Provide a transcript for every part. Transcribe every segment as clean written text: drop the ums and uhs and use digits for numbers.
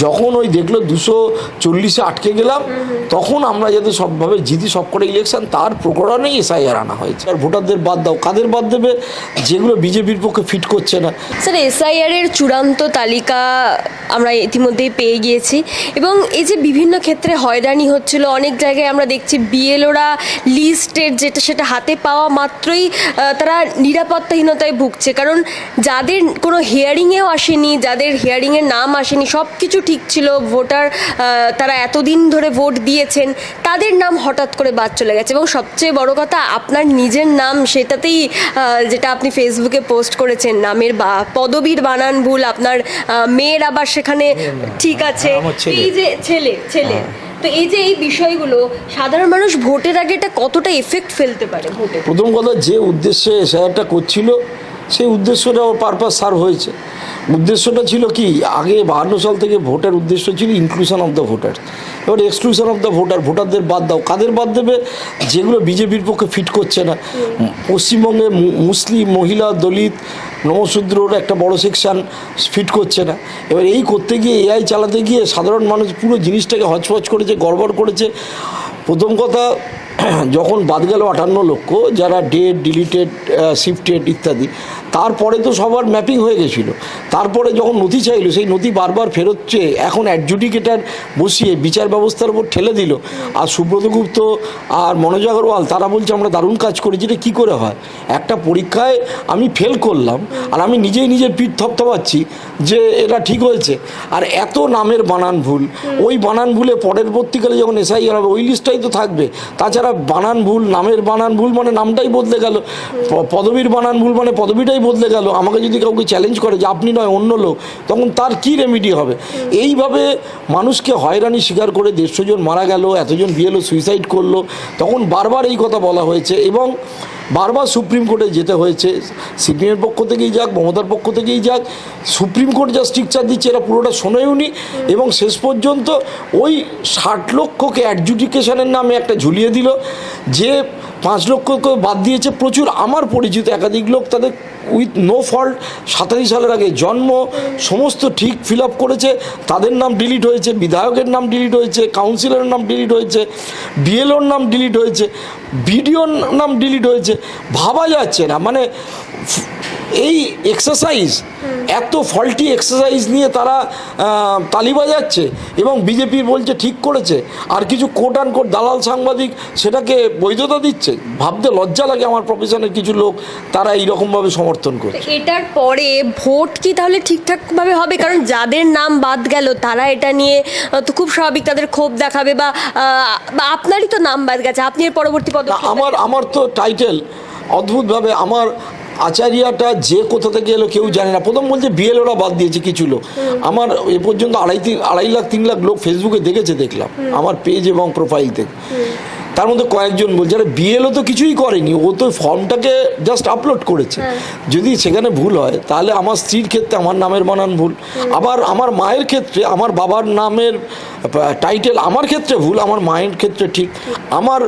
যখন ওই দেখলো 240-এ আটকে গেলাম, তখন আমরা যাতে সবভাবে জিতি সব করে ইলেকশন, তার প্রকরণেই এসআইআর আনা হয়েছে। আর ভোটারদের বাদ দাও, কাদের বাদ দেবে? যেগুলো বিজেপির পক্ষে ফিট করছে না। স্যার, এসআইআর এর চূড়ান্ত তালিকা আমরা ইতিমধ্যেই পেয়ে গিয়েছি, এবং এই যে বিভিন্ন ক্ষেত্রে হয়রানি হচ্ছিল, অনেক জায়গায় আমরা দেখছি বিএলওরা লিস্টের যেটা সেটা হাতে পাওয়া মাত্রই তারা নিরাপত্তাহীনতায় ভুগছে। কারণ যাদের কোনো হিয়ারিংয়েও আসেনি, যাদের হিয়ারিংয়ের নাম আসেনি, সব কিছু ঠিক ছিল, ভোটার তারা এতদিন ধরে ভোট দিয়েছেন, তাদের নাম হঠাৎ করে বাদ চলে গেছে। এবং সবচেয়ে বড় কথা, আপনার নিজের নাম সেটাতেই, যেটা আপনি ফেসবুকে পোস্ট করেছেন, নামের পদবীর বানান ভুল, আপনার মেয়ের আবার সেখানে ঠিক আছে, এই যে ছেলে। তো এই যে এই বিষয়গুলো সাধারণ মানুষ ভোটের আগে এটা কতটা এফেক্ট ফেলতে পারে ভোটে? প্রথম কথা, যে উদ্দেশ্যে এসআইআরটা করছিল সেই উদ্দেশ্যটা ওর পারপাস সার্ভ হয়েছে। উদ্দেশ্যটা ছিল কি, আগে 52 সাল থেকে ভোটের উদ্দেশ্য ছিল ইনক্লুশন অফ দ্য ভোটার। এবার এক্সক্লুশন অফ দ্য ভোটার, ভোটারদের বাদ দাও, কাদের বাদ দেবে? যেগুলো বিজেপির পক্ষে ফিট করছে না। পশ্চিমবঙ্গে মুসলিম, মহিলা, দলিত, নমশূদ্রর একটা বড় সেকশন ফিট করছে না। এবার এই করতে গিয়ে, এআই চালাতে গিয়ে সাধারণ মানুষ পুরো জিনিসটাকে হচপচ করেছে, গড়বড় করেছে। প্রথম কথা, যখন বাদ গেল 58 লক্ষ, যারা ডেড, ডিলিটেড, শিফটেড ইত্যাদি, তারপরে তো সবার ম্যাপিং হয়ে গেছিলো। তারপরে যখন নথি চাইলো, সেই নথি বারবার ফেরত চেয়ে এখন অ্যাডজুডিকেটার বসিয়ে বিচার ব্যবস্থার উপর ঠেলে দিল। আর সুব্রত গুপ্ত আর মনোজ আগরওয়াল তারা বলছে আমরা দারুণ কাজ করেছি। এটা কী করে হয়? একটা পরীক্ষায় আমি ফেল করলাম আর আমি নিজেই নিজের পিঠ থপথপাচ্ছি যে এটা ঠিক হয়েছে, আর এত নামের বানান ভুল। ওই বানান ভুলে পরবর্তীকালে যখন এসআইআর হবে, ওই লিস্টটাই তো থাকবে। তাছাড়া বানান ভুল, নামের বানান ভুল মানে নামটাই বদলে গেল, পদবীর বানান ভুল মানে পদবিটাই বদলে গেল। আমাকে যদি কাউকে চ্যালেঞ্জ করে যে আপনি নয় অন্য লোক, তখন তার কী রেমিডি হবে? এইভাবে মানুষকে হয়রানি স্বীকার করে 150 জন মারা গেল, এতজন বিএলও সুইসাইড করলো। তখন বারবার এই কথা বলা হয়েছে এবং বারবার সুপ্রিম কোর্টে যেতে হয়েছে। সিপিএমের পক্ষ থেকেই যাক, মমতার পক্ষ থেকেই যাক, সুপ্রিম কোর্ট যা স্ট্রিকচার দিচ্ছে এরা পুরোটা শোনেওনি। এবং শেষ পর্যন্ত ওই 60 লক্ষকে অ্যাডজুডিকেশনের নামে একটা ঝুলিয়ে দিল। যে 5 লক্ষকে বাদ দিয়েছে, প্রচুর আমার পরিচিত একাধিক লোক, তাদের উইথ নো ফল্ট 27 সালের আগে জন্ম, সমস্ত ঠিক ফিল আপ করেছে, তাদের নাম ডিলিট হয়েছে, বিধায়কের নাম ডিলিট হয়েছে, কাউন্সিলরের নাম ডিলিট হয়েছে, বিএলওর নাম ডিলিট হয়েছে, বিডিওর নাম ডিলিট হয়েছে। ভাবা যাচ্ছে না, মানে এই এক্সারসাইজ, এত ফল্টি এক্সারসাইজ নিয়ে তারা তালি বাজাচ্ছে এবং বিজেপি বলছে ঠিক করেছে, আর কিছু কোট অ্যান্ড কোট দালাল সাংবাদিক সেটাকে বৈধতা দিচ্ছে। ভাবতে লজ্জা লাগে আমার প্রফেশনের কিছু লোক, তারা এইরকমভাবে সমর্থন করছে। এটার পরে ভোট কি তাহলে ঠিকঠাকভাবে হবে? কারণ যাদের নাম বাদ গেল তারা এটা নিয়ে তো খুব স্বাভাবিক তাদের ক্ষোভ দেখাবে, বা আপনারই তো নাম বাদ গেছে, আপনি এর পরবর্তী পদক্ষেপ? আমার তো টাইটেল অদ্ভুতভাবে, আমার আচারিয়াটা যে কোথা থেকে এলো কেউ জানে না। প্রথম বলছে বিএলওরা বাদ দিয়েছে কিছু লোক। আমার এ পর্যন্ত 2.5 লাখ লোক ফেসবুকে দেখেছে, দেখলাম আমার পেজ এবং প্রোফাইল থেকে। তার মধ্যে কয়েকজন বলছে আরে বিএলও তো কিছুই করেনি, ও তো ফর্মটাকে জাস্ট আপলোড করেছে। যদি সেখানে ভুল হয় তাহলে আমার স্ত্রীর ক্ষেত্রে আমার নামের বানান ভুল, আবার আমার মায়ের ক্ষেত্রে আমার বাবার নামের টাইটেল আমার ক্ষেত্রে ভুল, আমার মায়ের ক্ষেত্রে ঠিক। আমার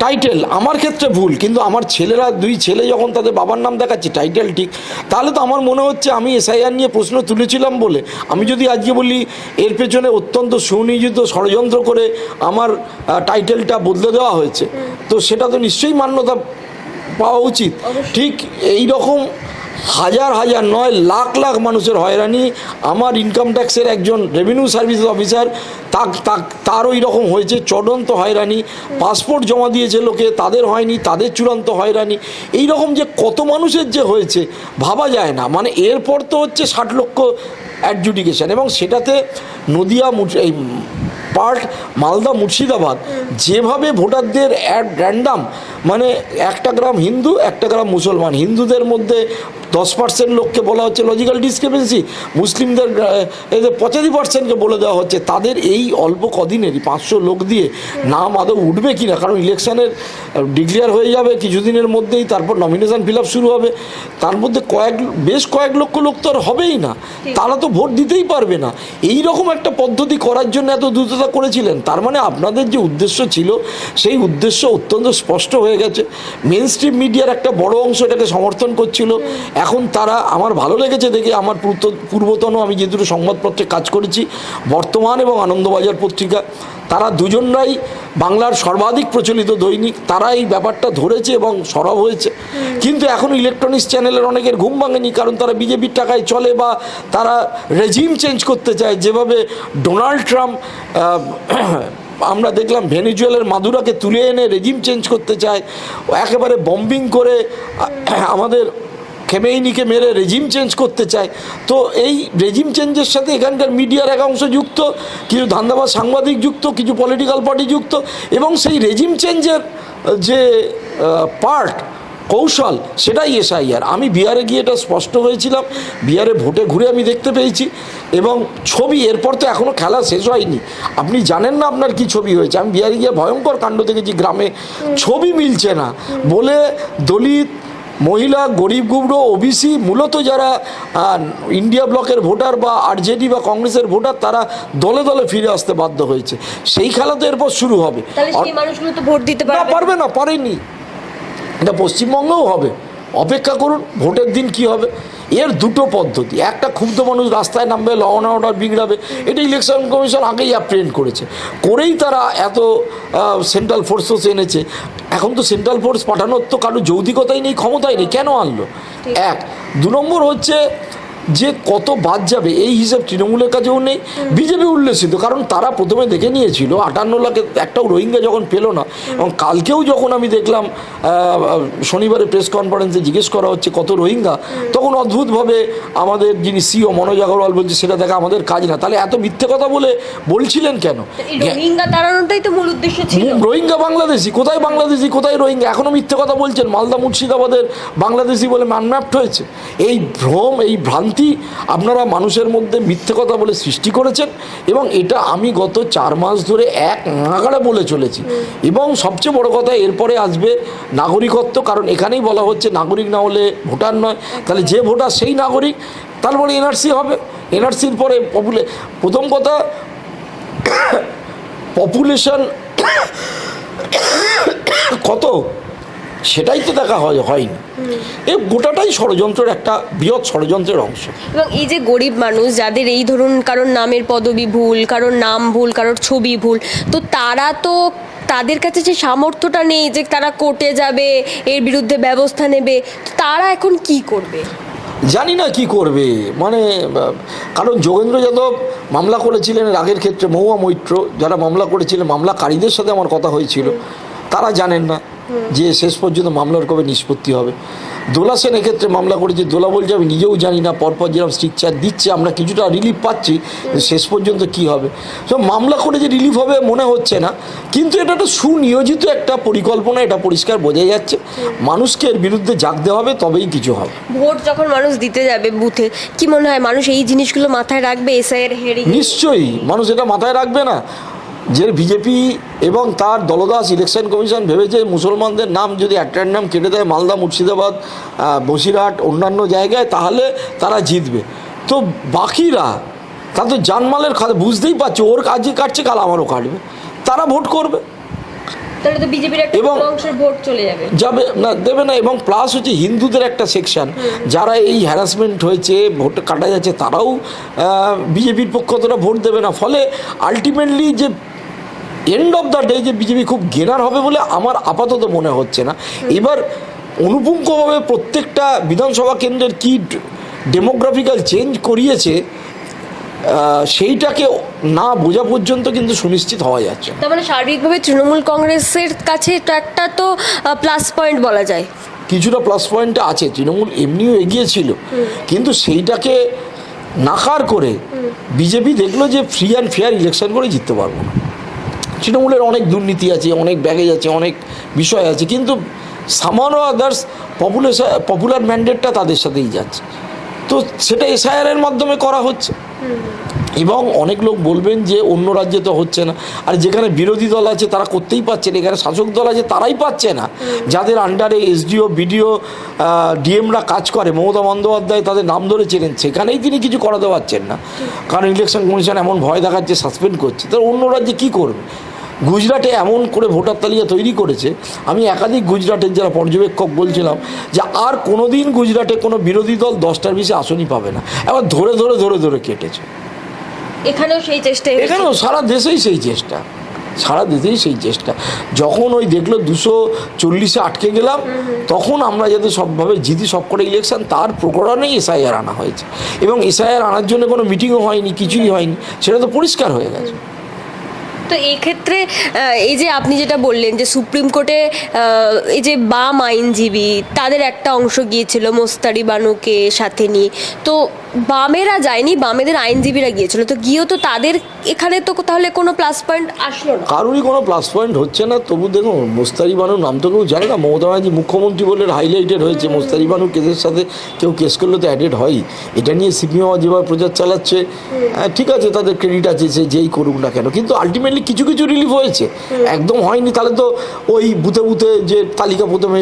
টাইটেল আমার ক্ষেত্রে ভুল, কিন্তু আমার ছেলেরা, 2 ছেলে যখন তাদের বাবার নাম দেখাচ্ছে টাইটেল ঠিক, তাহলে তো আমার মনে হচ্ছে আমি এসআইআর নিয়ে প্রশ্ন তুলেছিলাম বলে। আমি যদি আজকে বলি এর পেছনে অত্যন্ত সুনিয়োজিত ষড়যন্ত্র করে আমার টাইটেলটা বদলে দেওয়া হয়েছে, তো সেটা তো নিশ্চয়ই মান্যতা পাওয়া উচিত। ঠিক এই রকম হাজার হাজার নয় লাখ লাখ মানুষের হয়রানি। আমার ইনকাম ট্যাক্সের একজন রেভিনিউ সার্ভিস অফিসার, তার ওই রকম হয়েছে, চূড়ান্ত হয়রানি। পাসপোর্ট জমা দিয়েছে লোকে, তাদের হয়নি, তাদের চূড়ান্ত হয়রানি। এই রকম যে কত মানুষের যে হয়েছে ভাবা যায় না। মানে এরপর তো হচ্ছে 60 লক্ষ অ্যাডজুডিকেশন, এবং সেটাতে নদিয়া, এই পার্ট মালদা, মুর্শিদাবাদ, যেভাবে ভোটারদের র্যান্ডাম, মানে 1টা গ্রাম হিন্দু 1টা গ্রাম মুসলমান, হিন্দুদের মধ্যে 10% লোককে বলা হচ্ছে লজিক্যাল ডিসক্রিপেন্সি, মুসলিমদের এদের 85%কে বলে দেওয়া হচ্ছে। তাদের এই অল্প কদিনেরই 500 লোক দিয়ে নাম আদৌ উঠবে কি না, কারণ ইলেকশনের ডিক্লেয়ার হয়ে যাবে কিছুদিনের মধ্যেই, তারপর নমিনেশন ফিল আপ শুরু হবে। তার মধ্যে বেশ কয়েক লক্ষ লোক তো আর হবেই না, তারা তো ভোট দিতেই পারবে না। এই রকম একটা পদ্ধতি করার জন্য এত দ্রুততা করেছিলেন, তার মানে আপনাদের যে উদ্দেশ্য ছিল সেই উদ্দেশ্য অত্যন্ত স্পষ্ট হয়ে হয়ে গেছে। মেন স্ট্রিম মিডিয়ার একটা বড় অংশ এটাকে সমর্থন করছিল। এখন তারা, আমার ভালো লেগেছে দেখে, আমার পূর্বতন আমি যে দুটো সংবাদপত্রে কাজ করেছি, বর্তমান এবং আনন্দবাজার পত্রিকা, তারা দুজনরাই বাংলার সর্বাধিক প্রচলিত দৈনিক, তারা এই ব্যাপারটা ধরেছে এবং সরব হয়েছে। কিন্তু এখন ইলেকট্রনিক্স চ্যানেলের অনেকের ঘুম ভাঙেনি, কারণ তারা বিজেপির টাকায় চলে বা তারা রেজিম চেঞ্জ করতে চায়। যেভাবে ডোনাল্ড ট্রাম্প, আমরা দেখলাম ভেনেজুয়েলার মাদুরাকে তুলে এনে রেজিম চেঞ্জ করতে চায়, একেবারে বম্বিং করে আমাদের খেমেইনিকে মেরে রেজিম চেঞ্জ করতে চায়। তো এই রেজিম চেঞ্জের সাথে এখানকার মিডিয়ার এক অংশ যুক্ত, কিছু ধান্দাবাজ সাংবাদিক যুক্ত, কিছু পলিটিক্যাল পার্টি যুক্ত, এবং সেই রেজিম চেঞ্জের যে পার্ট, কৌশল, সেটাই এসআইআর। আমি বিহারে গিয়ে এটা স্পষ্ট হয়েছিলাম, বিহারে ভোটে ঘুরে আমি দেখতে পেয়েছি। এবং ছবি, এরপর তো এখনও খেলা শেষ হয়নি, আপনি জানেন না আপনার কি ছবি হয়েছে। আমি বিহারে গিয়ে ভয়ঙ্কর কাণ্ড দেখেছি, গ্রামে ছবি মিলছে না বলে দলিত, মহিলা, গরিব গুবড়ো, ওবিসি, মূলত যারা ইন্ডিয়া ব্লকের ভোটার বা আরজেডি বা কংগ্রেসের ভোটার, তারা দলে দলে ফিরে আসতে বাধ্য হয়েছে। সেই খেলা তো এরপর শুরু হবে। মানুষগুলো তো ভোট দিতে পারবে না, পারেনি। এটা পশ্চিমবঙ্গেও হবে, অপেক্ষা করুন ভোটের দিন কি হবে। এর দুটো পদ্ধতি, একটা ক্ষুব্ধ মানুষ রাস্তায় নামবে, ল অ্যান্ড অর্ডার বিগড়াবে, এটা ইলেকশন কমিশন আগেই অ্যাপ্রিহেন্ড করেছে, করেই তারা এত সেন্ট্রাল ফোর্সেস এনেছে। এখন তো সেন্ট্রাল ফোর্স পাঠানোর তো কারো যৌতিকতাই নেই, ক্ষমতাই নেই, কেন আনলো? এক। দু নম্বর হচ্ছে যে কত বাদ যাবে এই হিসাব তৃণমূলের কাছেও নেই। বিজেপি উল্লেসিত, কারণ তারা প্রথমে দেখে নিয়েছিল 58 লাখে একটাও রোহিঙ্গা যখন পেল না, এবং কালকেও যখন আমি দেখলাম শনিবারে প্রেস কনফারেন্সে জিজ্ঞেস করা হচ্ছে কত রোহিঙ্গা, তখন অদ্ভুতভাবে আমাদের যিনি সিও মনোজ আগরওয়াল বলছে সেটা দেখা আমাদের কাজ না। তাহলে এত মিথ্যে কথা বলছিলেন কেন? রোহিঙ্গা তাড়ানোটাই তো মূল উদ্দেশ্য ছিল। রোহিঙ্গা বাংলাদেশি, কোথায় বাংলাদেশি, কোথায় রোহিঙ্গা? এখনও মিথ্যে কথা বলছেন। মালদা মুর্শিদাবাদের বাংলাদেশি বলে ম্যানম্যাপড হয়েছে। এই ভ্রম, এই ভ্রান্তি আপনারা মানুষের মধ্যে মিথ্যে কথা বলে সৃষ্টি করেছেন, এবং এটা আমি গত 4 মাস ধরে এক নাগাড়ে বলে চলেছি। এবং সবচেয়ে বড় কথা, এরপরে আসবে নাগরিকত্ব, কারণ এখানেই বলা হচ্ছে নাগরিক না হলে ভোটার নয়, তাহলে যে ভোটার সেই নাগরিক। তারপরে এনআরসি হবে, এনআরসির পরে প্রথম কথা পপুলেশন কত, সেটাই তো দেখা হয়নি। এই গোটাটাই ষড়যন্ত্রের একটা বৃহৎ ষড়যন্ত্রের অংশ। এবং এই যে গরিব মানুষ যাদের এই ধরুন কারোর নামের পদবি ভুল, কারোর নাম ভুল, কারোর ছবি ভুল, তো তারা তো, তাদের কাছে যে সামর্থ্যটা নেই যে তারা কোর্টে যাবে, এর বিরুদ্ধে ব্যবস্থা নেবে, তো তারা এখন কি করবে? জানি না কি করবে, মানে কারণ যোগেন্দ্র যাদব মামলা করেছিলেন আগের ক্ষেত্রে, মহুয়া মৈত্র যারা মামলা করেছিলেন, মামলাকারীদের সাথে আমার কথা হয়েছিল, তারা জানেন না যে শেষ পর্যন্ত মামলার কবে নিষ্পত্তি হবে। দোলা সেন এক্ষেত্রে মামলা করেছে, দোলা বলছে আমি নিজেও জানি না, পরপর যেরকম স্ট্রিকচার দিচ্ছে আমরা কিছুটা রিলিফ পাচ্ছি, শেষ পর্যন্ত কি হবে। সব মামলা করে যে রিলিফ হবে মনে হচ্ছে না, কিন্তু এটা একটা সুনিয়োজিত একটা পরিকল্পনা, এটা পরিষ্কার বোঝা যাচ্ছে। মানুষকে এর বিরুদ্ধে জাগতে হবে, তবেই কিছু হবে। ভোট যখন মানুষ দিতে যাবে বুথে, কি মনে হয় মানুষ এই জিনিসগুলো মাথায় রাখবে? এসআইআর হেয়ারিং নিশ্চয়ই মানুষ এটা মাথায় রাখবে না, যে বিজেপি এবং তার দলদাস ইলেকশন কমিশন ভেবেছে মুসলমানদের নাম যদি একটার নাম কেটে দেয় মালদা, মুর্শিদাবাদ, বসিরহাট, অন্যান্য জায়গায়, তাহলে তারা জিতবে। তো বাকিরা তা তো জানমালের খাতে, বুঝতেই পারছে ওর কাজে কাটছে, কাল আমারও কাটবে, তারা ভোট করবে, তাহলে তো বিজেপির একটা বড় অংশের ভোট চলে যাবে না, দেবে না। এবং প্লাস হচ্ছে হিন্দুদের একটা সেকশন যারা এই হ্যারাসমেন্ট হয়েছে, ভোট কাটা যাচ্ছে, তারাও বিজেপির পক্ষে অতটা ভোট দেবে না। ফলে আলটিমেটলি যে এন্ড অফ দ্য ডে যে বিজেপি খুব গেনার হবে বলে আমার আপাতত মনে হচ্ছে না। এবার অনুপুঙ্খভাবে প্রত্যেকটা বিধানসভা কেন্দ্রের কি ডেমোগ্রাফিক্যাল চেঞ্জ করিয়েছে সেইটাকে না বোঝা পর্যন্ত কিন্তু সুনিশ্চিত হওয়া যাচ্ছে। তার মানে সার্বিকভাবে তৃণমূল কংগ্রেসের কাছে এটা একটা তো প্লাস পয়েন্ট বলা যায়। কিছুটা প্লাস পয়েন্টটা আছে, তৃণমূল এমনিও এগিয়ে ছিল, কিন্তু সেইটাকে নাকার করে বিজেপি দেখলো যে ফ্রি অ্যান্ড ফেয়ার ইলেকশন করে জিততে পারবো না। তৃণমূলের অনেক দুর্নীতি আছে, অনেক ব্যাগেজ আছে, অনেক বিষয় আছে, কিন্তু সামান্য আদার্স পপুলার ম্যান্ডেটটা তাদের সাথেই যাচ্ছে। তো সেটা এসআইআরের মাধ্যমে করা হচ্ছে। এবং অনেক লোক বলবেন যে অন্য রাজ্যে তো হচ্ছে না, আর যেখানে বিরোধী দল আছে তারা করতেই পারছে না, এখানে শাসক দল আছে তারাই পাচ্ছে না, যাদের আন্ডারে এসডিও, বিডিও, ডিএমরা কাজ করে, মমতা বন্দ্যোপাধ্যায় তাদের নাম ধরে চেনেন, সেখানেই তিনি কিছু করাতে পারছেন না, কারণ ইলেকশন কমিশন এমন ভয় দেখাচ্ছে, সাসপেন্ড করছে। তারা অন্য রাজ্যে কী করবে? গুজরাটে এমন করে ভোটার তালিকা তৈরি করেছে, আমি একাধিক গুজরাটের যারা পর্যবেক্ষক বলছিলাম যে আর কোনো দিন গুজরাটে কোনো বিরোধী দল 10টার বেশি আসনই পাবে না, এবার ধরে ধরে ধরে ধরে কেটেছে। এখানেও সেই চেষ্টাই হয়েছে। এখানেও সারা দেশেই সেই চেষ্টা, সারা দেশেই সেই চেষ্টা। যখন ওই দেখলো 240-এ আটকে গেলাম, তখন আমরা যাতে সবভাবে জিতি সব করে ইলেকশন, তার প্রকরণেই এসআইআর আনা হয়েছে। এবং এসআইআর আনার জন্য কোনো মিটিংও হয়নি, কিছুই হয়নি, সেটা তো পরিষ্কার হয়ে গেছে। তো এই ক্ষেত্রে এই যে আপনি যেটা বললেন যে সুপ্রিম কোর্টে এই যে বাম আইনজীবী তাদের একটা অংশ গিয়েছিল মোস্তারি বানুকে সাথে নিয়ে, তো বামেরা যায়নি, বামেদের আইনজীবীরা গিয়েছিল, তো গিয়েও তো তাদের এখানে তো তাহলে কোনো প্লাস পয়েন্ট আসলো না, কারোরই কোনো প্লাস পয়েন্ট হচ্ছে না। তবু দেখুন, মোস্তারি বানুর নাম তো কেউ জানে না। মমতা ব্যানার্জি মুখ্যমন্ত্রী বলে হাইলাইটেড হয়েছে, মোস্তারি বানুর কেসের সাথে কেউ কেস করলে তো অ্যাডেড হয়ই। এটা নিয়ে সিপিএম যেভাবে প্রচার চালাচ্ছে, ঠিক আছে, তাদের ক্রেডিট আছে, সে যেই করুক না কেন, কিন্তু আলটিমেটলি কিছু কিছু রিলিফ হয়েছে, একদম হয়নি। তাহলে তো ওই বুথে বুথে যে তালিকা প্রথমে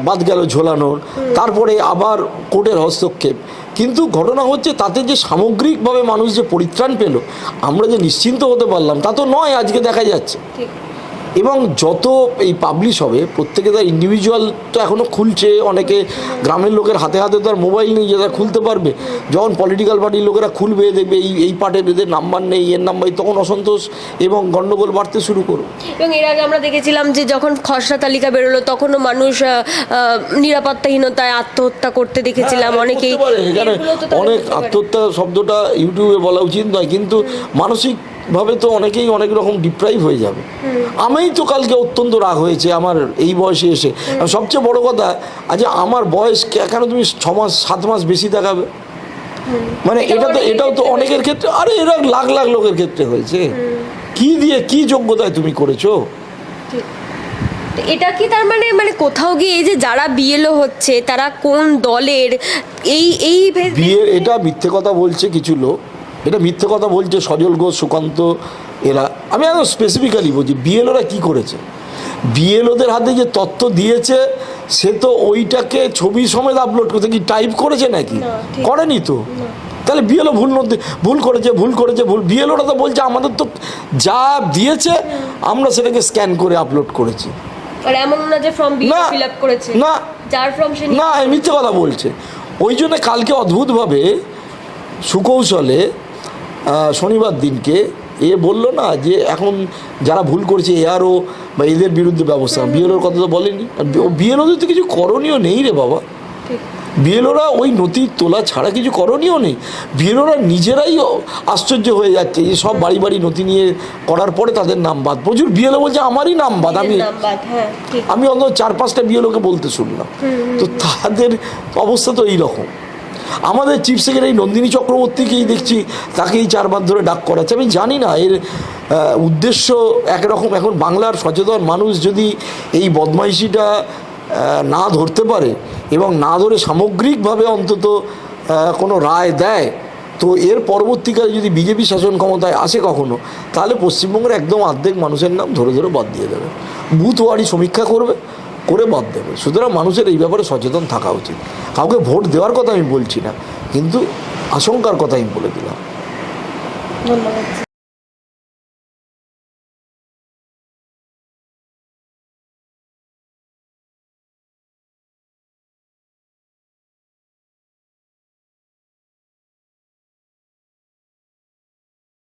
বাদ গেল ঝোলানোর, তারপরে আবার কোর্টের হস্তক্ষেপ, কিন্তু ঘটনা হচ্ছে তাতে যে সামগ্রিকভাবে মানুষ যে পরিত্রাণ পেল, আমরা যে নিশ্চিন্ত হতে পারলাম, তা তো নয় আজকে দেখা যাচ্ছে। এবং যত এই পাবলিশ হবে, প্রত্যেকে তার ইন্ডিভিজুয়াল তো এখনও খুলছে, অনেকে গ্রামের লোকের হাতে হাতে তো আর মোবাইল নেই যে তারা খুলতে পারবে। যখন পলিটিক্যাল পার্টির লোকেরা খুলবে, দেখবে এই পার্টির এদের নাম্বার নেই, এর নাম্বার, তখন অসন্তোষ এবং গণ্ডগোল বাড়তে শুরু করবে। এবং এর আগে আমরা দেখেছিলাম যে যখন খসড়া তালিকা বেরোলো, তখনও মানুষ নিরাপত্তাহীনতায় আত্মহত্যা করতে দেখেছিলাম অনেকেই। এখানে অনেক আত্মহত্যা শব্দটা ইউটিউবে বলা উচিত নয়, কিন্তু মানসিকভাবে তো অনেকেই অনেক রকম ডিপ্রাইভ হয়ে যাবে। আমি তো কালকে অত্যন্ত রাগ হয়েছে আমার এই বয়সে এসে। সবচেয়ে বড় কথা, আজ আমার বয়স কেন তুমি 6 মাস 7 মাস বেশি দেখাবে? মানে এটাও তো অনেকের ক্ষেত্রে, আরে এরা লাখ লাখ লোকের ক্ষেত্রে হয়েছে। কি দিয়ে, কি যোগ্যতায় তুমি করেছো? এটা কি তার মানে কোথাও গিয়ে এই যে যারা বিএলও হচ্ছে তারা কোন দলের, এই বিয়ে, এটা মিথ্যে কথা বলছে কিছু লোক, এটা মিথ্যে কথা বলছে সজল ঘোষ, সুকান্ত, এরা। আমি একদম স্পেসিফিক্যালি বলছি বিএলওরা কী করেছে। বিএলওদের হাতে যে তথ্য দিয়েছে, সে তো ওইটাকে ছবি সমেত আপলোড করতে, কি টাইপ করেছে নাকি? করেনি তো। তাহলে বিএলও ভুল করেছে। বিএলওরা তো বলছে আমাদের তো যা দিয়েছে আমরা সেটাকে স্ক্যান করে আপলোড করেছি। আর এমন না যে ফর্ম ফিল আপ করেছে, না, যার ফর্ম সে না, মিথ্যে কথা বলছে। ওই জন্য কালকে অদ্ভুতভাবে সুকৌশলে শনিবার দিনকে বললো না যে এখন যারা ভুল করেছে এআরও বা এদের বিরুদ্ধে ব্যবস্থা। বিএলওর কথা তো বলেনি। বিএলওদের তো কিছু করণীয় নেই রে বাবা। বিএলওরা ওই নথি তোলা ছাড়া কিছু করণীয় নেই। বিএলওরা নিজেরাই আশ্চর্য হয়ে যাচ্ছে যে সব বাড়ি বাড়ি নথি নিয়ে করার পরে তাদের নাম বাদ। প্রচুর বিএলও বলছে আমারই নাম বাদ। আমি অন্তত 4-5টা বিএলওকে বলতে শুনলাম। তো তাদের অবস্থা তো এইরকম। আমাদের চিফ সেক্রেটারি নন্দিনী চক্রবর্তীকেই দেখছি, তাকেই 4 বার ধরে ডাক করাচ্ছে। আমি জানি না এর উদ্দেশ্য একরকম। এখন বাংলার সচেতন মানুষ যদি এই বদমাইশিটা না ধরতে পারে এবং না ধরে সামগ্রিকভাবে অন্তত কোনো রায় দেয়, তো এর পরবর্তীকালে যদি বিজেপি শাসন ক্ষমতায় আসে কখনো, তাহলে পশ্চিমবঙ্গের একদম অর্ধেক মানুষের নাম ধরে ধরে বাদ দিয়ে দেবে, বুথ ওয়ারি সমীক্ষা করে বাদ দেবে। সুতরাং মানুষের এই ব্যাপারে সচেতন থাকা উচিত। কাউকে ভোট দেওয়ার কথা আমি বলছি না, কিন্তু আশঙ্কার কথা আমি বলে দিলাম। ধন্যবাদ।